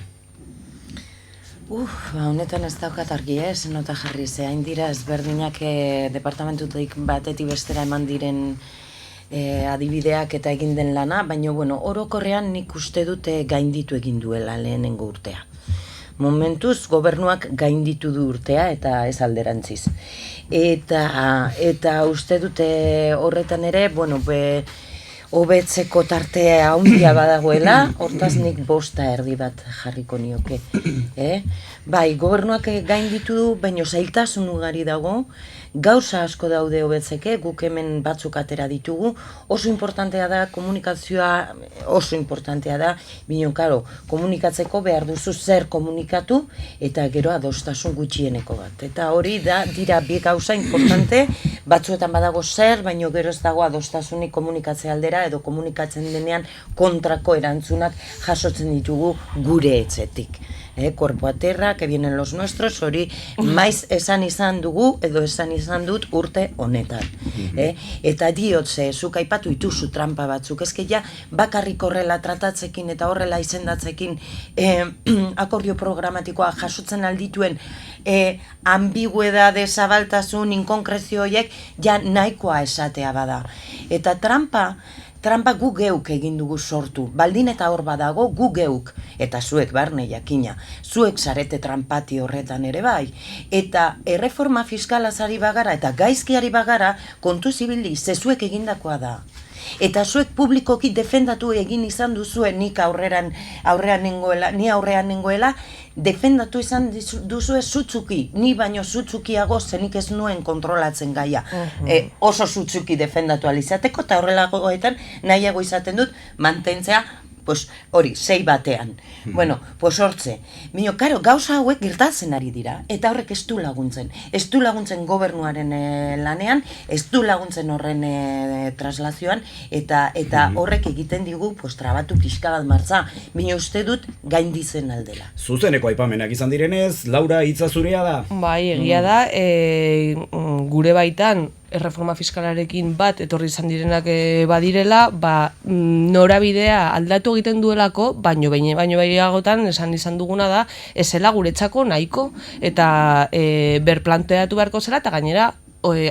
Honetan ez daukat argi nota jarri, hain dira ezberdinak departamentutik batetik bestera eman diren adibideak eta egin den lana, baina orokorrean nik uste dute gainditu egin duela lehenengo urtea. Momentuz gobernuak gainditu du urtea eta ez alderantziz. Eta uste dute horretan ere, hobetzeko tartea handia badagoela, hortaz nik 5,5 bat jarriko nioke. Bai, gobernuak gainditu du, baina zailtasun ugari dago, gauza asko daude hobetzeke, guk hemen batzuk atera ditugu, oso importantea da, komunikazioa oso importantea da, bino, karo, komunikatzeko behar duzu zer komunikatu, eta gero adostasun gutxieneko bat. Eta hori dira bi gauza importante, batzuetan badago zer, baino gero ez dago adostasunik komunikatze aldera, edo komunikatzen denean kontrako erantzunak jasotzen ditugu gure etxetik. Cuerpo a terra, que vienen los nuestros, hori maiz esan izan dugu, edo esan izan dut urte honetan. Eta diotze, zuk aipatu dituzu trampa batzuk, ezke ja bakarrik horrela tratatzekin eta horrela izendatzekin akordio programatikoa jasotzen aldituen ambiguedade, zabaltasun, inkonkrezio horiek ja nahikoa esatea bada. Eta trampa gu geuk egin dugu sortu, baldin eta hor badago gu geuk, eta zuek barne jakina, zuek zarete trampati horretan ere bai, eta erreforma fiskalaz ari bagara eta gaizkiari bagara kontu zibili, ze zuek egindakoa da. Eta zuek publikoki defendatu egin izan duzuen nik aurrean nengoela, defendatu izan duzue zutzuki, ni baino zutzukiago zenik ez nuen kontrolatzen gaia. Oso zutzuki defendatu alizateko, eta horrelagoetan nahiago izaten dut mantentzea hori, 6 batean. Hortze. Mino, karo, gauza hauek gertatzen ari dira, eta horrek ez du laguntzen. Ez du laguntzen gobernuaren lanean, ez du laguntzen horren traslazioan, eta horrek egiten digu, trabatu pixka bat martza. Mino, uste dut gainditzen aldela. Zuzeneko aipamenak izan direnez, Laura, hitza zurea da? Bai, egia da, gure baitan, erreforma fiskalarekin bat etorri izan direnak badirela, norabidea aldatu egiten duelako, baino baiagotan esan izan duguna da, ezela guretzako nahiko, eta berplanteatu beharko zela, eta gainera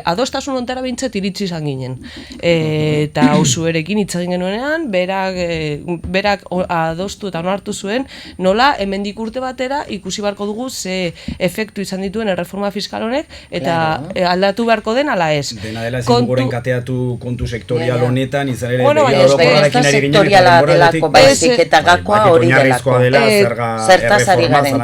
adostasun ontara bintzat iritsi izan ginen. Eta Usuerekin hitz egin genuenean, berak adostu eta onartu zuen, nola hemendik urte batera ikusi beharko dugu ze efektu izan dituen erreforma fiskal honek, eta aldatu beharko den ala ez. Dena dela ezin dugu kateatu kontu sektorial honetan, izan ere ez sektoriala delako baizik eta gakoa hori delako. Zertaz ari garen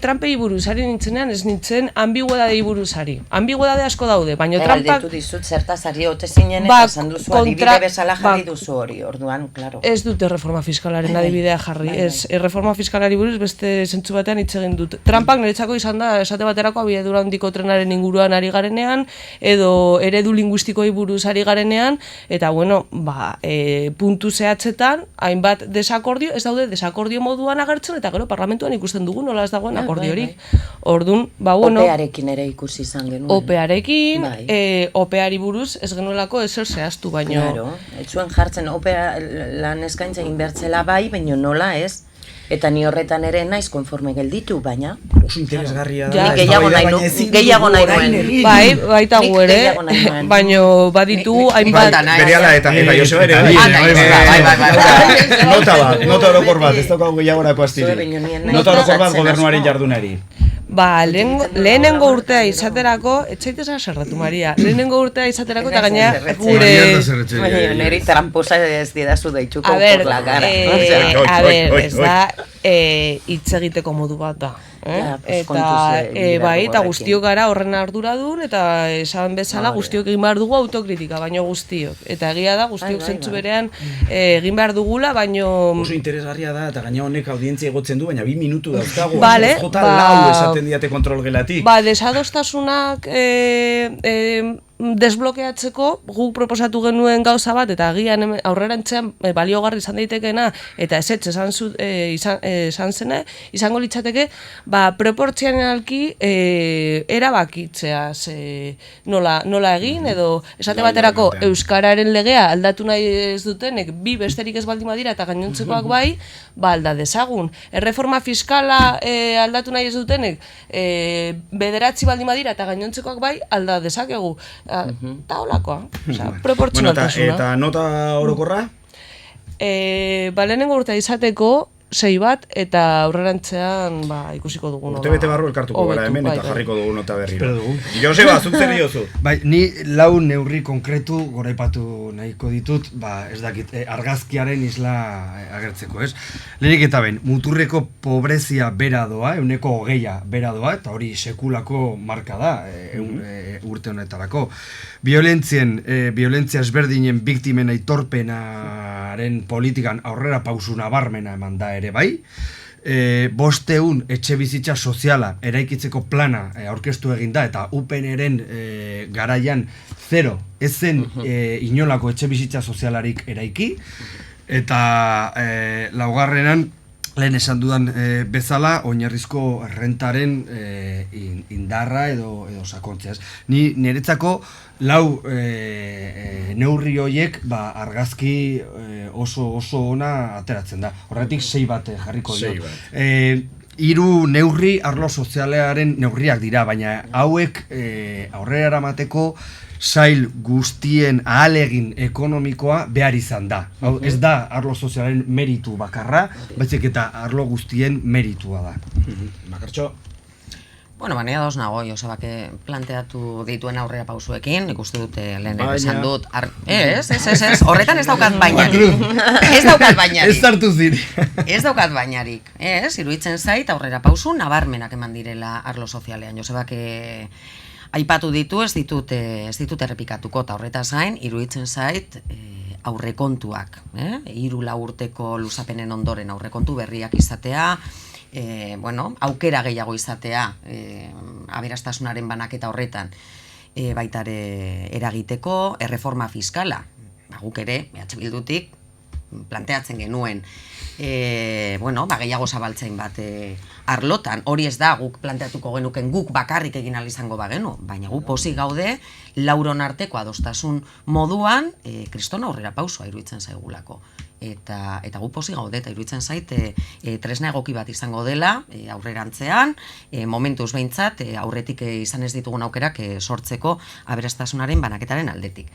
trampei buruz ari nintzenean ez nintzen ambiguedadei buruzari. Ambiguedade asko daude, baina trampak... Galdetu dizut zertaz ari ote zinen eta esan duzu adibide bezala jarri duzu hori, orduan, klaro. Ez dute reforma fiskalaren adibidea jarri, ez reforma fiskalari buruz beste zentzu batean hitz egin dut. Trampak niretzako izan da, esate baterako abiadura handiko trenaren inguruan ari garenean, edo eredu linguistikoi buruz ari garenean, eta puntu zehatzetan, hainbat desakordio, ez daude desakordio moduan agertzen, eta gero parlamentuan ikusten dugu, nola ez dagoen akordiorik. Orduan, OPEarekin ere ikusi izan genuen. OPEarekin, OPEari buruz ez genuelako ezer zehaztu baino. Claro, ez zuen jartzen OPEa lan eskaintza egin bertzela bai, baino nola ez. Eta ni horretan ere naiz konforme gelditu, baina Oso interesgarria Ja, nik gehiago nahi baina ezin gehiago dugu nahi orain nuen. egin. Bai, baita Nik gu ere, gehiago nahi nuen. baino baditu hainbat... Berehala eta Joseba ere bai. Nota orokor bat, ez daukagu gehiagorako astiri. Zure baino nien nahi Nota orokor bat pasatzen gobernuaren asko. jardunari. Ba, lehenengo urtea izaterako, etxaiteza zerratu, Maria. Lehenengo urtea izaterako eta gaina gure... Maria ez zerretxe. Baina niri tramposa ez didazu deitxuko A ber, por la cara. ez da, hitz egiteko modu bat da. Ja, pues Eta, kontuz, dira bai, eta horrekin. guztiok gara horren arduradun, eta esan bezala guztiok egin behar dugu autokritika, baino guztiok. Eta egia da, guztiok Bai, zentzu bai. berean egin behar dugula, baino... Oso interesgarria da, eta gaina honek audientzia egotzen du, baina 2 minutu dauzkagu. Bale, Jota ba- lau esaten diate kontrol gelatik. Ba, desadostasunak desblokeatzeko guk proposatu genuen gauza bat, eta agian aurrerantzean baliogarri izan daitekeena, eta ezetz izan zene, izango litzateke, ba, proportzionalki erabakitzea nola egin, edo esate baterako batean. euskararen legea aldatu nahi ez dutenek, bi besterik ez baldin badira eta gainontzekoak bai, ba alda dezagun. Erreforma fiskala aldatu nahi ez dutenek, 9 baldin badira eta gainontzekoak bai, alda dezakegu. Eta holakoa, proportzionaltasuna. Eta nota orokorra? Ba, lehenengo urtea izateko 6 bat, eta aurrerantzean ba, ikusiko dugu nola. Urte bete barru elkartuko gara hobetu, hemen bai, eta bai. jarriko dugu nota berriro. Espero dugu. Joseba, zuk zer diozu? Bai, ni lau neurri konkretu goraipatu nahiko ditut, ba, ez dakit, argazkiaren isla agertzeko, ez? Lehenik eta ben, muturreko pobrezia bera doa, 20% bera doa, eta hori sekulako marka da, urte honetarako. Violentzia ezberdinen biktimen aitorpenaren politikan aurrera pausu nabarmena eman da ere bai. 500 etxe bizitza soziala eraikitzeko plana aurkeztu egin da, eta UPNren garaian 0 ez zen inolako etxe bizitza sozialarik eraiki, eta laugarrenan lehen esan dudan bezala oinarrizko rentaren indarra edo sakontzea. Ni niretzako lau neurri horiek ba, argazki oso ona ateratzen da. Horretik 6 bat jarriko Sei dio. bat. 3 neurri arlo sozialearen neurriak dira, baina hauek aurrera eramateko sail guztien ahalegin ekonomikoa behar izan da. Hau, ez da arlo sozialen meritu bakarra, baizik eta arlo guztien meritua da. Bakartxo? Bueno, baina ados nago, Josebak planteatu dituen aurrera pausuekin, ikuste dute lehen Baina- esan dut. Ez, horretan ez daukat bainarik. Ez daukat bainarik. Ez hartu ziri. Ez daukat bainarik, ez? Iruditzen zait aurrera pausu nabarmenak eman direla arlo sozialean. Josebak aipatu ditu, ez ditut errepikatuko, eta horretaz gain, iruditzen zait aurrekontuak, 3-4 urteko luzapenen ondoren aurrekontu berriak izatea, aukera gehiago izatea, aberastasunaren banaketa horretan, baita ere eragiteko, erreforma fiskala, guk ere, EH Bildutik, planteatzen genuen, gehiago zabaltzain bat arlotan, hori ez da guk planteatuko genuken guk bakarrik egin ahal izango bagenu, baina gu pozik gaude lauron arteko adostasun moduan kriston aurrera pausua iruditzen zaigulako. Eta gu pozik gaude, eta iruditzen zait tresna egoki bat izango dela aurrerantzean, momentuz behintzat aurretik izan ez ditugun aukerak sortzeko aberastasunaren banaketaren aldetik.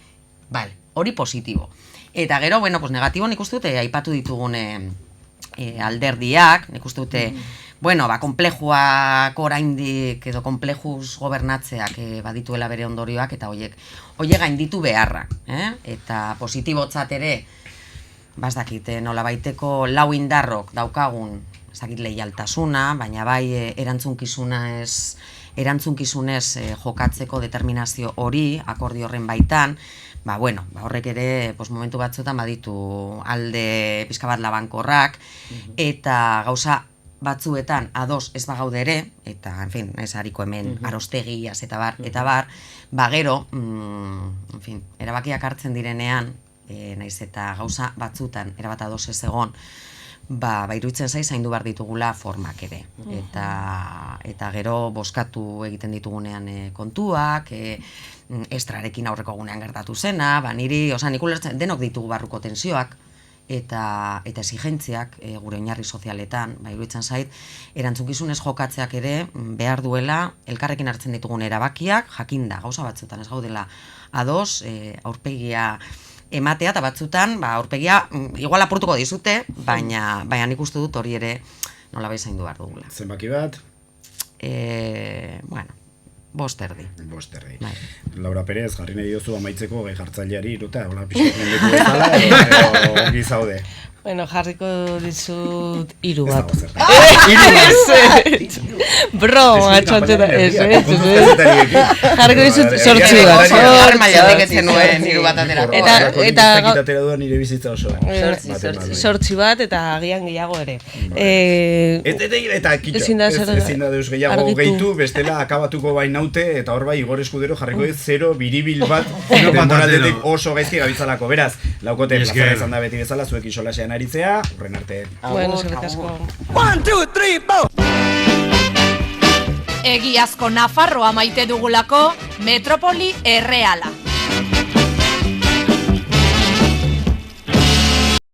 Bale, hori positibo. Eta gero, negatibo nik uste dute aipatu ditugun alderdiak, nik uste dute, konplejuak oraindik edo konplejuz gobernatzeak badituela bere ondorioak, eta hoiek gainditu beharra. Eta positibotzat ere, bazdakit, nolabaiteko lau indarrok daukagun, ezakit leialtasuna, baina bai erantzukizunez jokatzeko determinazio hori, akordio horren baitan, horrek ere momentu batzuetan baditu alde pixka bat labankorrak, eta gauza batzuetan ados ez bagaude ere, eta, ez hariko hemen arostegiaz eta bar, gero, erabakiak hartzen direnean, naiz eta gauza batzutan erabat ados ez egon, iruditzen zaiz zaindu behar ditugula formak ere. Eta gero bozkatu egiten ditugunean kontuak, estrarekin aurreko gunean gertatu zena, nik ulertzen denok ditugu barruko tensioak, eta exigentziak gure oinarri sozialetan, iruditzen zait, erantzunkizunez jokatzeak ere behar duela elkarrekin hartzen ditugun erabakiak, jakinda, gauza batzutan ez gaudela ados, aurpegia ematea, eta batzutan, aurpegia igual apurtuko dizute, baina nik uste dut hori ere nola zaindu behar dugula. Zenbaki bat? Bueno, 5 erdi. 5 erdi. Bai. Laura Perez, jarri nahi diozu amaitzeko gai jartzaileari iruta, hola pixkat mendeku bezala, edo ongi zaude. Bueno, jarriko dizut 3 bat. Bro, atxonteta, jarriko dizut 8 bat. Armailatik etzen nuen 3 bat aterako. Eta kitatera duan nire bizitza oso. 8 bat, eta agian gehiago ere. Eta kitxo, ezin da deus gehiago gehitu, bestela akabatuko bain naute, eta hor bai Igor Eskudero jarriko ez 0 biribil bat denboraldetik oso gaizki gabitzalako. Beraz, laukote plazara izan da beti bezala, zuek isolasean aritzea, urren arte. Bueno, eskerrik asko. 1, 2, 3, 4! Egiazko Nafarroa maite dugulako, metropoli erreala.